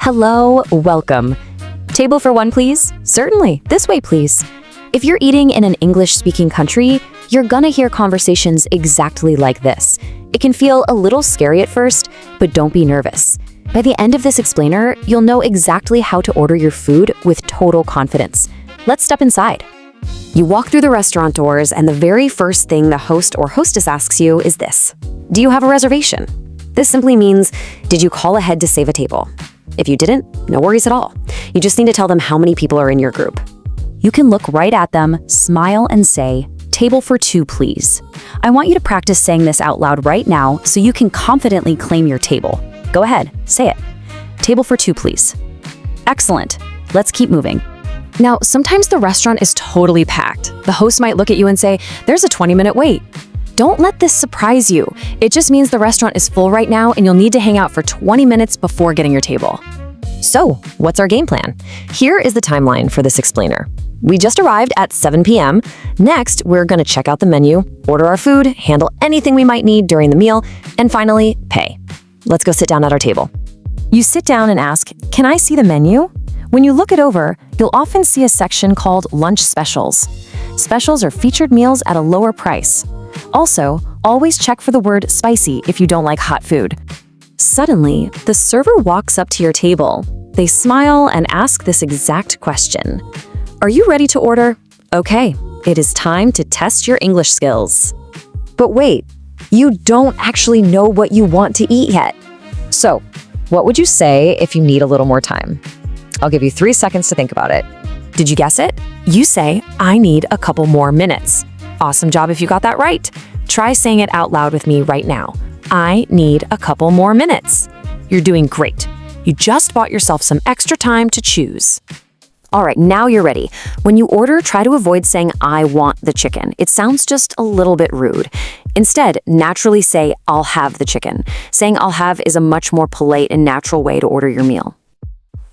Hello, welcome. Table for one, please? Certainly, this way, please. If you're eating in an English-speaking country, you're gonna hear conversations exactly like this. It can feel a little scary at first, but don't be nervous. By the end of this explainer, you'll know exactly how to order your food with total confidence. Let's step inside. You walk through the restaurant doors, and the very first thing the host or hostess asks you is this: do you have a reservation? This simply means, did you call ahead to save a table? If you didn't, no worries at all. You just need to tell them how many people are in your group. You can look right at them, smile, and say, "Table for two, please." I want you to practice saying this out loud right now so you can confidently claim your table. Go ahead, say it. "Table for two, please." Excellent. Let's keep moving. Now, sometimes the restaurant is totally packed. The host might look at you and say, "There's a 20-minute wait." Don't let this surprise you. It just means the restaurant is full right now and you'll need to hang out for 20 minutes before getting your table. So, what's our game plan? Here is the timeline for this explainer. We just arrived at 7 p.m. Next, we're gonna check out the menu, order our food, handle anything we might need during the meal, and finally, pay. Let's go sit down at our table. You sit down and ask, "Can I see the menu?" When you look it over, you'll often see a section called Lunch Specials. Specials are featured meals at a lower price. Also, always check for the word spicy if you don't like hot food. Suddenly, the server walks up to your table. They smile and ask this exact question. Are you ready to order? Okay, it is time to test your English skills. But wait, you don't actually know what you want to eat yet. So, what would you say if you need a little more time? I'll give you 3 seconds to think about it. Did you guess it? You say, "I need a couple more minutes." Awesome job if you got that right. Try saying it out loud with me right now. I need a couple more minutes. You're doing great. You just bought yourself some extra time to choose. All right, now you're ready. When you order, try to avoid saying, "I want the chicken." It sounds just a little bit rude. Instead, naturally say, "I'll have the chicken." Saying "I'll have" is a much more polite and natural way to order your meal.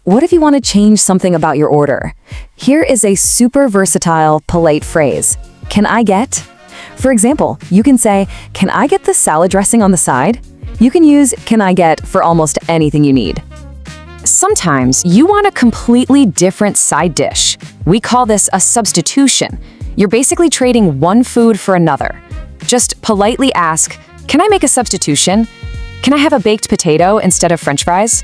What if you want to change something about your order? Here is a super versatile, polite phrase. Can I get? For example, you can say, "Can I get the salad dressing on the side?" You can use "can I get" for almost anything you need. Sometimes you want a completely different side dish. We call this a substitution. You're basically trading one food for another. Just politely ask, "Can I make a substitution? Can I have a baked potato instead of French fries?"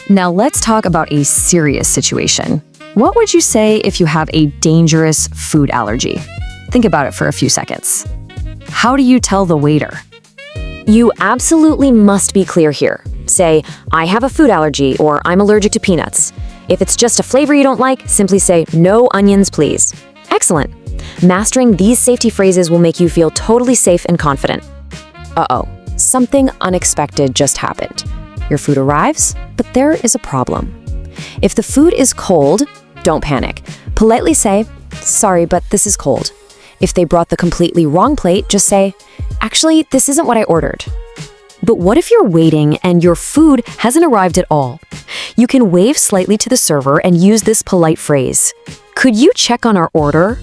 Now let's talk about a serious situation. What would you say if you have a dangerous food allergy? Think about it for a few seconds. How do you tell the waiter? You absolutely must be clear here. Say, "I have a food allergy," or "I'm allergic to peanuts." If it's just a flavor you don't like, simply say, "No onions, please." Excellent. Mastering these safety phrases will make you feel totally safe and confident. Uh-oh, something unexpected just happened. Your food arrives, but there is a problem. If the food is cold, don't panic. Politely say, "Sorry, but this is cold." If they brought the completely wrong plate, just say, "Actually, this isn't what I ordered." But what if you're waiting and your food hasn't arrived at all? You can wave slightly to the server and use this polite phrase. "Could you check on our order?"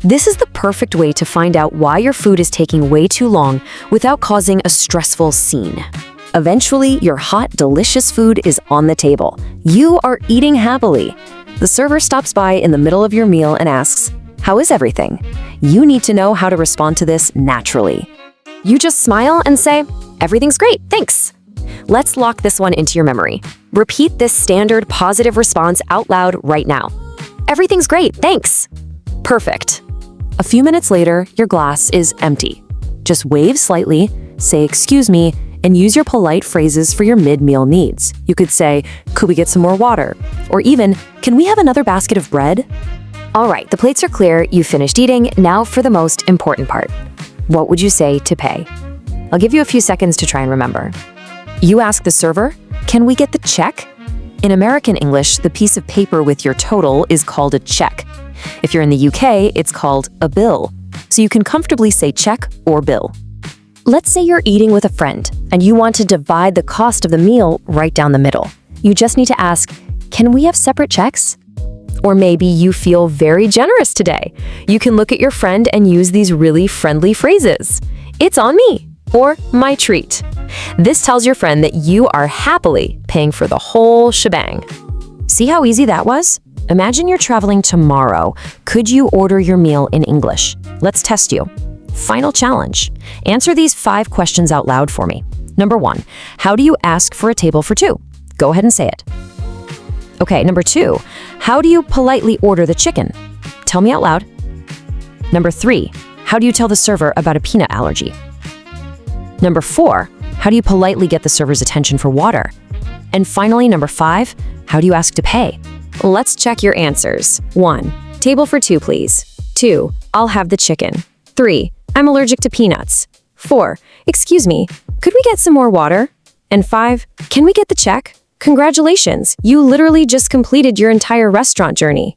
This is the perfect way to find out why your food is taking way too long without causing a stressful scene. Eventually, your hot, delicious food is on the table. You are eating happily. The server stops by in the middle of your meal and asks, "How is everything?" You need to know how to respond to this naturally. You just smile and say, "Everything's great, thanks." Let's lock this one into your memory. Repeat this standard positive response out loud right now. "Everything's great, thanks." Perfect. A few minutes later, your glass is empty. Just wave slightly, say "excuse me," and use your polite phrases for your mid-meal needs. You could say, "Could we get some more water?" Or even, "Can we have another basket of bread?" All right, the plates are clear, you finished eating. Now for the most important part. What would you say to pay? I'll give you a few seconds to try and remember. You ask the server, "Can we get the check?" In American English, the piece of paper with your total is called a check. If you're in the UK, it's called a bill. So you can comfortably say check or bill. Let's say you're eating with a friend and you want to divide the cost of the meal right down the middle. You just need to ask, "Can we have separate checks?" Or maybe you feel very generous today. You can look at your friend and use these really friendly phrases. "It's on me." or my treat. This tells your friend that you are happily paying for the whole shebang. See how easy that was? Imagine you're traveling tomorrow. Could you order your meal in English? Let's test you. Final challenge. Answer these 5 questions out loud for me. Number 1, how do you ask for a table for 2? Go ahead and say it. Okay, number 2, how do you politely order the chicken? Tell me out loud. Number 3, how do you tell the server about a peanut allergy? Number 4, how do you politely get the server's attention for water? And finally, number 5, how do you ask to pay? Let's check your answers. 1, table for 2, please. 2, I'll have the chicken. 3, I'm allergic to peanuts. 4, excuse me, could we get some more water? And 5, can we get the check? Congratulations, you literally just completed your entire restaurant journey.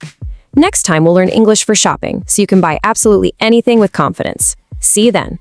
Next time we'll learn English for shopping, so you can buy absolutely anything with confidence. See you then.